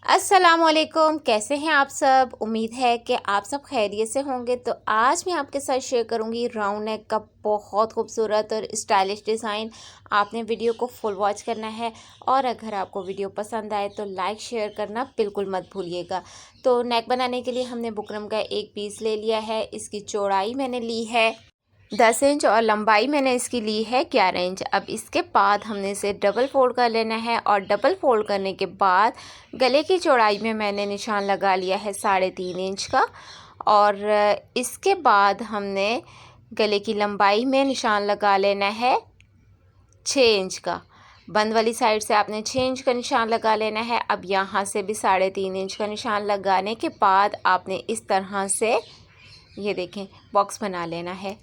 अस्सलामुअलैकुम, कैसे हैं आप सब। उम्मीद है कि आप सब खैरियत से होंगे। तो आज मैं आपके साथ शेयर करूंगी राउंड नेक का बहुत खूबसूरत और स्टाइलिश डिज़ाइन। आपने वीडियो को फुल वॉच करना है और अगर आपको वीडियो पसंद आए तो लाइक शेयर करना बिल्कुल मत भूलिएगा। तो नेक बनाने के लिए हमने बुकरम का एक पीस ले लिया है। इसकी चौड़ाई मैंने ली है 10 इंच और लंबाई मैंने इसकी ली है 11 इंच। अब इसके बाद हमने इसे डबल फोल्ड कर लेना है और डबल फोल्ड करने के बाद गले की चौड़ाई में मैंने निशान लगा लिया है 3.5 इंच का। और इसके बाद हमने गले की लंबाई में निशान लगा लेना है 6 इंच का। बंद वाली साइड से आपने 6 इंच का निशान लगा लेना है। अब यहाँ से भी 3.5 इंच का निशान लगाने के बाद आपने इस तरह से ये देखें बॉक्स बना लेना है।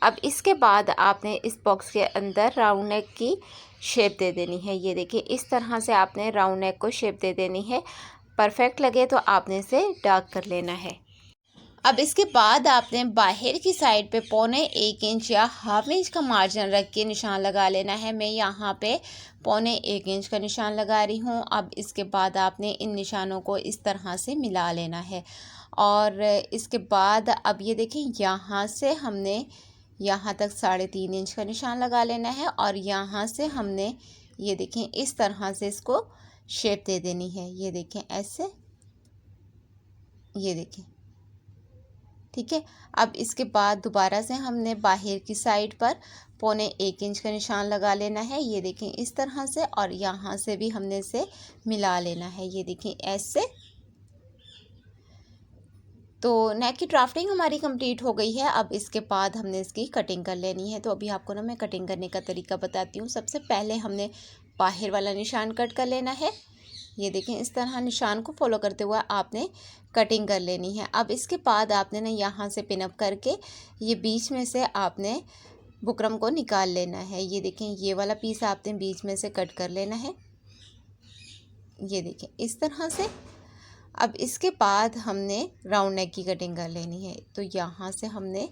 अब इसके बाद आपने इस बॉक्स के अंदर राउंड नेक की शेप दे देनी है। ये देखिए इस तरह से आपने राउंड नेक को शेप दे देनी है। परफेक्ट लगे तो आपने इसे डार्क कर लेना है। अब इसके बाद आपने बाहर की साइड पे 1.25 इंच या हाफ इंच का मार्जिन रख के निशान लगा लेना है। मैं यहाँ पे 1.25 इंच का निशान लगा रही हूँ। अब इसके बाद आपने इन निशानों को इस तरह से मिला लेना है। और इसके बाद अब ये देखिए यहाँ से हमने यहाँ तक 3.5 इंच का निशान लगा लेना है और यहाँ से हमने ये देखें इस तरह से इसको शेप दे देनी है। ये देखें ऐसे, ये देखें, ठीक है। अब इसके बाद दोबारा से हमने बाहर की साइड पर 1.25 इंच का निशान लगा लेना है। ये देखें इस तरह से और यहाँ से भी हमने इसे मिला लेना है। ये देखें ऐसे। तो नेक की ड्राफ्टिंग हमारी कंप्लीट हो गई है। अब इसके बाद हमने इसकी कटिंग कर लेनी है। तो अभी आपको ना मैं कटिंग करने का तरीका बताती हूँ। सबसे पहले हमने बाहर वाला निशान कट कर लेना है। ये देखें इस तरह निशान को फॉलो करते हुए आपने कटिंग कर लेनी है। अब इसके बाद आपने ना यहाँ से पिनअप करके ये बीच में से आपने बुकरम को निकाल लेना है। ये देखें ये वाला पीस आपने बीच में से कट कर लेना है। ये देखें इस तरह से। अब इसके बाद हमने राउंड नेक की कटिंग कर लेनी है। तो यहाँ से हमने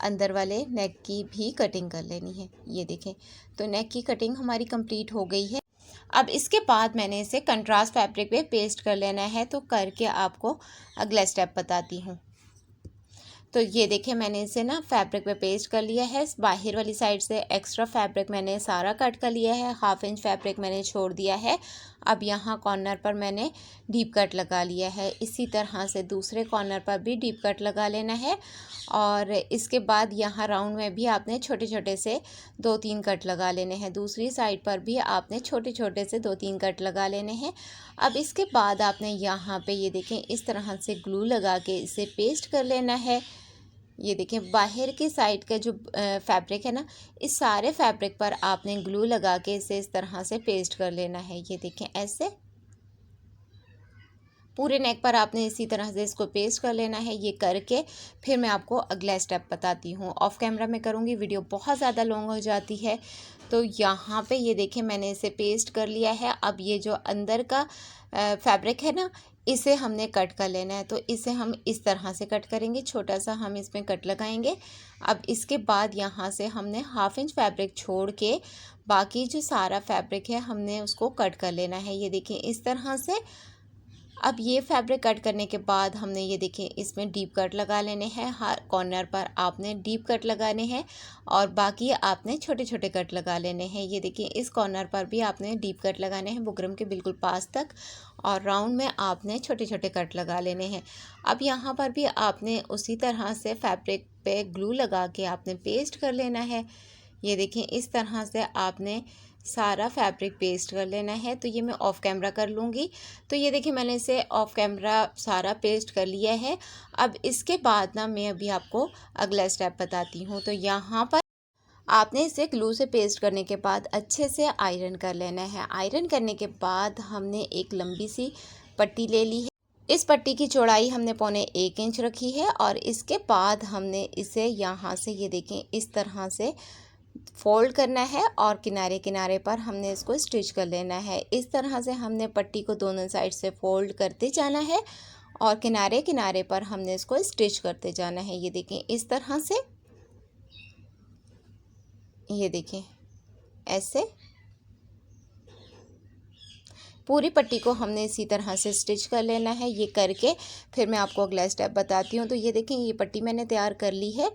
अंदर वाले नेक की भी कटिंग कर लेनी है। ये देखें तो नेक की कटिंग हमारी कंप्लीट हो गई है। अब इसके बाद मैंने इसे कंट्रास्ट फैब्रिक पे पेस्ट कर लेना है। तो करके आपको अगला स्टेप बताती हूँ। तो ये देखिए मैंने इसे ना फैब्रिक पे पेस्ट कर लिया है। बाहर वाली साइड से एक्स्ट्रा फैब्रिक मैंने सारा कट कर लिया है। हाफ इंच फैब्रिक मैंने छोड़ दिया है। अब यहाँ कॉर्नर पर मैंने डीप कट लगा लिया है। इसी तरह से दूसरे कॉर्नर पर भी डीप कट लगा लेना है। और इसके बाद यहाँ राउंड में भी आपने छोटे छोटे से 2-3 कट लगा लेने हैं। दूसरी साइड पर भी आपने छोटे छोटे से 2-3 कट लगा लेने हैं। अब इसके बाद आपने यहाँ पे ये देखें इस तरह से ग्लू लगा के इसे पेस्ट कर लेना है। ये देखें बाहर की साइड का जो फैब्रिक है ना, इस सारे फैब्रिक पर आपने ग्लू लगा के इसे इस तरह से पेस्ट कर लेना है। ये देखें ऐसे पूरे नेक पर आपने इसी तरह से इसको पेस्ट कर लेना है। ये करके फिर मैं आपको अगला स्टेप बताती हूँ। ऑफ कैमरा में करूँगी, वीडियो बहुत ज़्यादा लॉन्ग हो जाती है। तो यहाँ पे ये देखें मैंने इसे पेस्ट कर लिया है। अब ये जो अंदर का फैब्रिक है ना, इसे हमने कट कर लेना है। तो इसे हम इस तरह से कट करेंगे, छोटा सा हम इसमें कट लगाएंगे। अब इसके बाद यहाँ से हमने हाफ इंच फैब्रिक छोड़ के बाकी जो सारा फैब्रिक है हमने उसको कट कर लेना है। ये देखिए इस तरह से। अब ये फैब्रिक कट करने के बाद हमने ये देखें इसमें डीप कट लगा लेने हैं। हर कॉर्नर पर आपने डीप कट लगाने हैं और बाकी आपने छोटे छोटे कट लगा लेने हैं। ये देखिए इस कॉर्नर पर भी आपने डीप कट लगाने हैं बुकरम के बिल्कुल पास तक, और राउंड में आपने छोटे छोटे कट लगा लेने हैं। अब यहाँ पर भी आपने उसी तरह से फैब्रिक पे ग्लू लगा के आपने पेस्ट कर लेना है। ये देखें इस तरह से आपने सारा फैब्रिक पेस्ट कर लेना है। तो ये मैं ऑफ़ कैमरा कर लूँगी। तो ये देखिए मैंने इसे ऑफ़ कैमरा सारा पेस्ट कर लिया है। अब इसके बाद ना मैं अभी आपको अगला स्टेप बताती हूँ। तो यहाँ पर आपने इसे ग्लू से पेस्ट करने के बाद अच्छे से आयरन कर लेना है। आयरन करने के बाद हमने एक लंबी सी पट्टी ले ली है। इस पट्टी की चौड़ाई हमने 1.25 इंच रखी है और इसके बाद हमने इसे यहाँ से ये देखें इस तरह से फोल्ड करना है और किनारे किनारे पर हमने इसको स्टिच कर लेना है। इस तरह से हमने पट्टी को दोनों साइड से फोल्ड करते जाना है और किनारे किनारे पर हमने इसको स्टिच करते जाना है। ये देखें इस तरह से, ये देखें ऐसे। पूरी पट्टी को हमने इसी तरह से स्टिच कर लेना है। ये करके फिर मैं आपको अगला स्टेप बताती हूँ। तो ये देखें, ये पट्टी मैंने तैयार कर ली है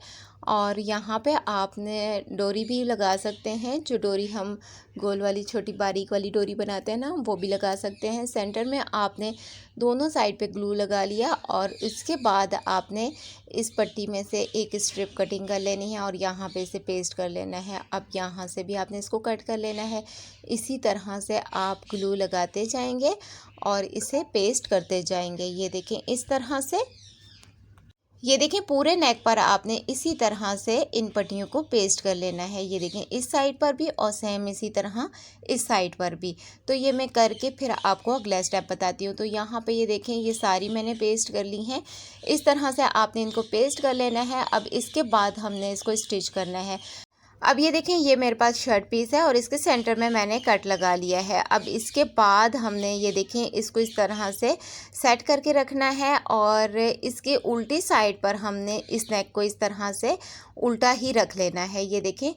और यहाँ पे आपने डोरी भी लगा सकते हैं। जो डोरी हम गोल वाली छोटी बारीक वाली डोरी बनाते हैं ना, वो भी लगा सकते हैं। सेंटर में आपने दोनों साइड पे ग्लू लगा लिया और इसके बाद आपने इस पट्टी में से एक स्ट्रिप कटिंग कर लेनी है और यहाँ पे इसे पेस्ट कर लेना है। अब यहाँ से भी आपने इसको कट कर लेना है। इसी तरह से आप ग्लू लगाते जाएंगे और इसे पेस्ट करते जाएंगे। ये देखें, इस तरह से। ये देखें, पूरे नेक पर आपने इसी तरह से इन पट्टियों को पेस्ट कर लेना है। ये देखें, इस साइड पर भी और सेम इसी तरह इस साइड पर भी। तो ये मैं करके फिर आपको अगला स्टेप बताती हूँ। तो यहाँ पे ये देखें, ये सारी मैंने पेस्ट कर ली हैं। इस तरह से आपने इनको पेस्ट कर लेना है। अब इसके बाद हमने इसको स्टिच करना है। अब ये देखें, ये मेरे पास शर्ट पीस है और इसके सेंटर में मैंने कट लगा लिया है। अब इसके बाद हमने ये देखें, इसको इस तरह से सेट करके रखना है और इसके उल्टी साइड पर हमने इस नेक को इस तरह से उल्टा ही रख लेना है। ये देखें,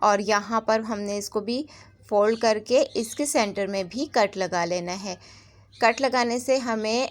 और यहाँ पर हमने इसको भी फोल्ड करके इसके सेंटर में भी कट लगा लेना है। कट लगाने से हमें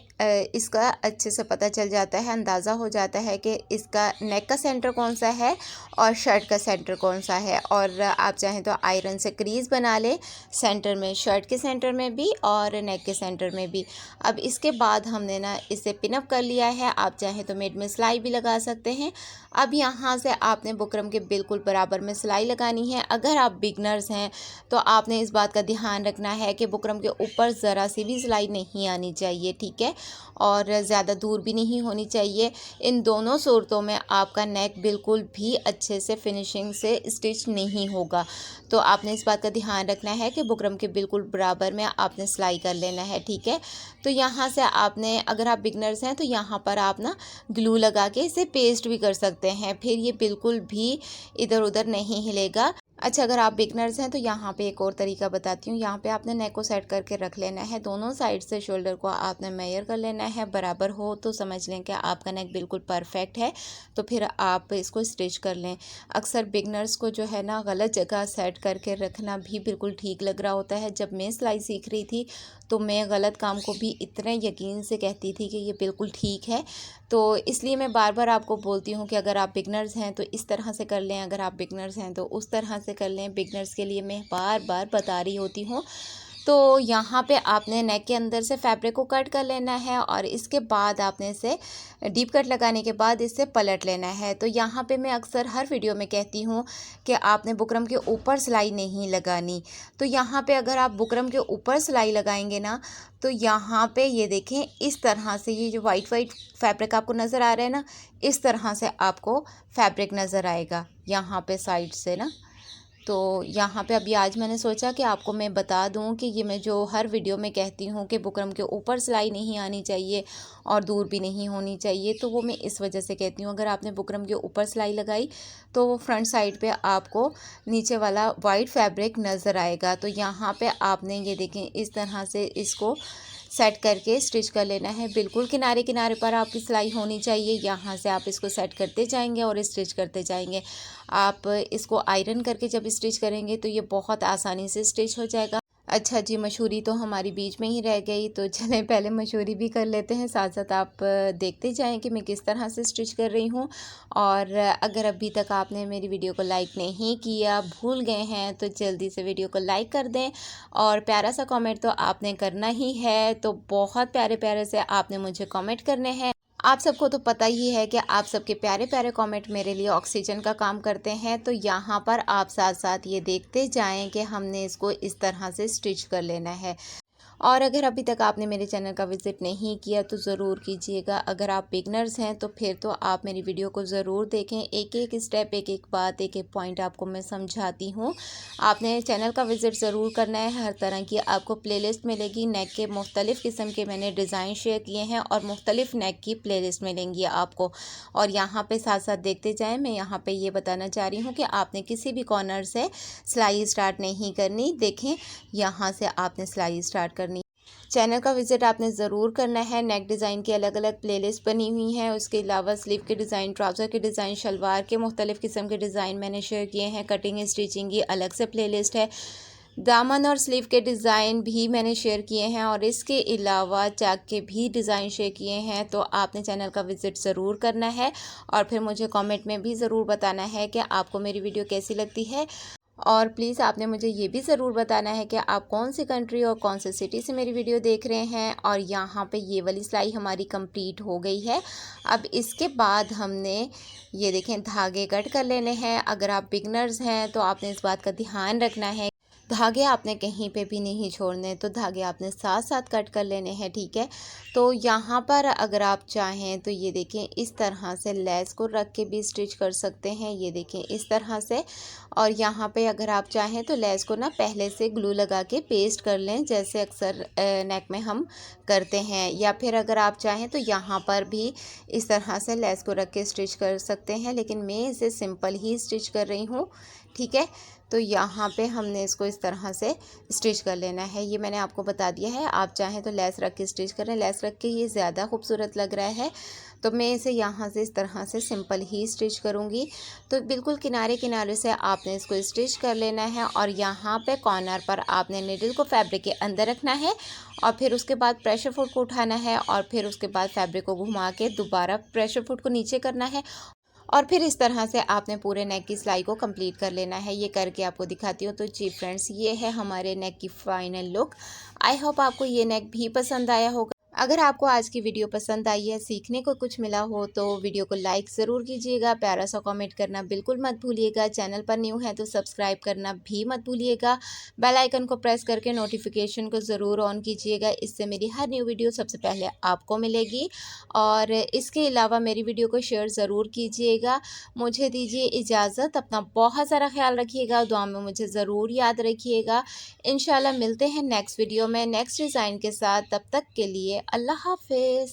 इसका अच्छे से पता चल जाता है, अंदाज़ा हो जाता है कि इसका नेक का सेंटर कौन सा है और शर्ट का सेंटर कौन सा है। और आप चाहें तो आयरन से क्रीज़ बना लें सेंटर में, शर्ट के सेंटर में भी और नेक के सेंटर में भी। अब इसके बाद हमने ना इसे पिनअप कर लिया है। आप चाहें तो मिड में सिलाई भी लगा सकते हैं। अब यहाँ से आपने बुकरम के बिल्कुल बराबर में सिलाई लगानी है। अगर आप बिगनर्स हैं तो आपने इस बात का ध्यान रखना है कि बुकरम के ऊपर ज़रा सी भी सिलाई नहीं आनी चाहिए, ठीक है, और ज़्यादा दूर भी नहीं होनी चाहिए। इन दोनों सूरतों में आपका नेक बिल्कुल भी अच्छे से फिनिशिंग से स्टिच नहीं होगा। तो आपने इस बात का ध्यान रखना है कि बुकरम के बिल्कुल बराबर में आपने सिलाई कर लेना है, ठीक है। तो यहाँ से आपने, अगर आप बिगनर्स हैं तो यहाँ पर आप ना ग्लू लगा के इसे पेस्ट भी कर सकते हैं, फिर ये बिल्कुल भी इधर उधर नहीं हिलेगा। अच्छा, अगर आप बिगनर्स हैं तो यहाँ पे एक और तरीका बताती हूँ। यहाँ पे आपने नेक को सेट करके रख लेना है। दोनों साइड से शोल्डर को आपने मेजर कर लेना है। बराबर हो तो समझ लें कि आपका नेक बिल्कुल परफेक्ट है, तो फिर आप इसको स्टिच कर लें। अक्सर बिगनर्स को जो है ना, गलत जगह सेट करके रखना भी बिल्कुल ठीक लग रहा होता है। जब मैं सिलाई सीख रही थी तो मैं गलत काम को भी इतने यकीन से कहती थी कि ये बिल्कुल ठीक है। तो इसलिए मैं बार बार आपको बोलती हूँ कि अगर आप बिगनर्स हैं तो इस तरह से कर लें, अगर आप बिगनर्स हैं तो उस तरह से कर लें। बिगनर्स के लिए मैं बार बार बता रही होती हूँ। तो यहाँ पे आपने नेक के अंदर से फैब्रिक को कट कर लेना है और इसके बाद आपने इसे डीप कट लगाने के बाद इसे पलट लेना है। तो यहाँ पे मैं अक्सर हर वीडियो में कहती हूँ कि आपने बुकरम के ऊपर सिलाई नहीं लगानी। तो यहाँ पे अगर आप बुकरम के ऊपर सिलाई लगाएंगे ना, तो यहाँ पे ये देखें, इस तरह से ये जो वाइट वाइट फैब्रिक आपको नज़र आ रहा है ना, इस तरह से आपको फैब्रिक नज़र आएगा यहाँ पे साइड से ना। तो यहाँ पे अभी आज मैंने सोचा कि आपको मैं बता दूँ कि ये मैं जो हर वीडियो में कहती हूँ कि बुकरम के ऊपर सिलाई नहीं आनी चाहिए और दूर भी नहीं होनी चाहिए, तो वो मैं इस वजह से कहती हूँ। अगर आपने बुकरम के ऊपर सिलाई लगाई तो वो फ्रंट साइड पे आपको नीचे वाला वाइट फैब्रिक नज़र आएगा। तो यहाँ पे आपने ये देखें, इस तरह से इसको सेट करके स्टिच कर लेना है। बिल्कुल किनारे किनारे पर आपकी सिलाई होनी चाहिए। यहाँ से आप इसको सेट करते जाएंगे और स्टिच करते जाएंगे। आप इसको आयरन करके जब स्टिच करेंगे तो ये बहुत आसानी से स्टिच हो जाएगा। अच्छा जी, मशहूरी तो हमारी बीच में ही रह गई, तो चलें पहले मशहूरी भी कर लेते हैं, साथ साथ आप देखते जाएं कि मैं किस तरह से स्टिच कर रही हूँ। और अगर अभी तक आपने मेरी वीडियो को लाइक नहीं किया, भूल गए हैं, तो जल्दी से वीडियो को लाइक कर दें और प्यारा सा कमेंट तो आपने करना ही है। तो बहुत प्यारे प्यारे से आपने मुझे कमेंट करने हैं। आप सबको तो पता ही है कि आप सबके प्यारे प्यारे कमेंट मेरे लिए ऑक्सीजन का काम करते हैं। तो यहाँ पर आप साथ साथ ये देखते जाएं कि हमने इसको इस तरह से स्टिच कर लेना है। और अगर अभी तक आपने मेरे चैनल का विज़िट नहीं किया तो ज़रूर कीजिएगा। अगर आप बिगनर्स हैं तो फिर तो आप मेरी वीडियो को ज़रूर देखें। एक एक स्टेप, एक एक बात, एक एक पॉइंट आपको मैं समझाती हूँ। आपने चैनल का विज़िट ज़रूर करना है। हर तरह की आपको प्लेलिस्ट मिलेगी। नेक के मुख्तलिफ़ किस्म के मैंने डिज़ाइन शेयर किए हैं और मुख्तलिफ़ नेक की प्लेलिस्ट मिलेंगी आपको। और यहाँ पर साथ साथ देखते जाएँ। मैं यहाँ पर ये बताना चाह रही हूँ कि आपने किसी भी कॉर्नर से सिलाई स्टार्ट नहीं करनी। देखें, यहाँ से आपने सिलाई स्टार्ट करनी। चैनल का विज़िट आपने ज़रूर करना है। नेक डिज़ाइन की अलग अलग प्लेलिस्ट बनी हुई हैं। उसके अलावा स्लीव के डिज़ाइन, ट्राउज़र के डिज़ाइन, शलवार के मुख्तलिफ़ किस्म के डिज़ाइन मैंने शेयर किए हैं। कटिंग स्टिचिंग की अलग से प्लेलिस्ट है। दामन और स्लीव के डिज़ाइन भी मैंने शेयर किए हैं और इसके अलावा चेक के भी डिज़ाइन शेयर किए हैं। तो आपने चैनल का विज़िट ज़रूर करना है और फिर मुझे कमेंट में भी ज़रूर बताना है कि आपको मेरी वीडियो कैसी लगती है। और प्लीज़ आपने मुझे ये भी ज़रूर बताना है कि आप कौन सी कंट्री और कौन से सिटी से मेरी वीडियो देख रहे हैं। और यहाँ पे ये वाली सिलाई हमारी कंप्लीट हो गई है। अब इसके बाद हमने ये देखें धागे कट कर लेने हैं। अगर आप बिगनर्स हैं तो आपने इस बात का ध्यान रखना है, धागे आपने कहीं पे भी नहीं छोड़ने, तो धागे आपने साथ साथ कट कर लेने हैं, ठीक है। तो यहाँ पर अगर आप चाहें तो ये देखें इस तरह से लेस को रख के भी स्टिच कर सकते हैं, ये देखें इस तरह से। और यहाँ पे अगर आप चाहें तो लेस को ना पहले से ग्लू लगा के पेस्ट कर लें, जैसे अक्सर नेक में हम करते हैं। या फिर अगर आप चाहें तो यहाँ पर भी इस तरह से लेस को रख के स्टिच कर सकते हैं, लेकिन मैं इसे सिंपल ही स्टिच कर रही हूँ, ठीक है। तो यहाँ पे हमने इसको इस तरह से स्टिच कर लेना है, ये मैंने आपको बता दिया है। आप चाहें तो लेस रख के स्टिच करें, लेस रख के ये ज़्यादा खूबसूरत लग रहा है। तो मैं इसे यहाँ से इस तरह से सिंपल ही स्टिच करूँगी। तो बिल्कुल किनारे किनारे से आपने इसको स्टिच कर लेना है और यहाँ पे कॉर्नर पर आपने नीडल को फैब्रिक के अंदर रखना है और फिर उसके बाद प्रेशर फुट को उठाना है और फिर उसके बाद फैब्रिक को घुमा के दोबारा प्रेशर फुट को नीचे करना है और फिर इस तरह से आपने पूरे नेक की सिलाई को कंप्लीट कर लेना है। ये करके आपको दिखाती हूँ। तो जी फ्रेंड्स, ये है हमारे नेक की फाइनल लुक। आई होप आपको ये नेक भी पसंद आया होगा। अगर आपको आज की वीडियो पसंद आई है, सीखने को कुछ मिला हो, तो वीडियो को लाइक ज़रूर कीजिएगा, प्यारा सा कमेंट करना बिल्कुल मत भूलिएगा। चैनल पर न्यू है तो सब्सक्राइब करना भी मत भूलिएगा। बेल आइकन को प्रेस करके नोटिफिकेशन को ज़रूर ऑन कीजिएगा, इससे मेरी हर न्यू वीडियो सबसे पहले आपको मिलेगी। और इसके अलावा मेरी वीडियो को शेयर ज़रूर कीजिएगा। मुझे दीजिए इजाज़त, अपना बहुत सारा ख्याल रखिएगा, दुआ में मुझे ज़रूर याद रखिएगा। इंशाल्लाह मिलते हैं नेक्स्ट वीडियो में नेक्स्ट डिज़ाइन के साथ। तब तक के लिए अल्लाह हाफिज़।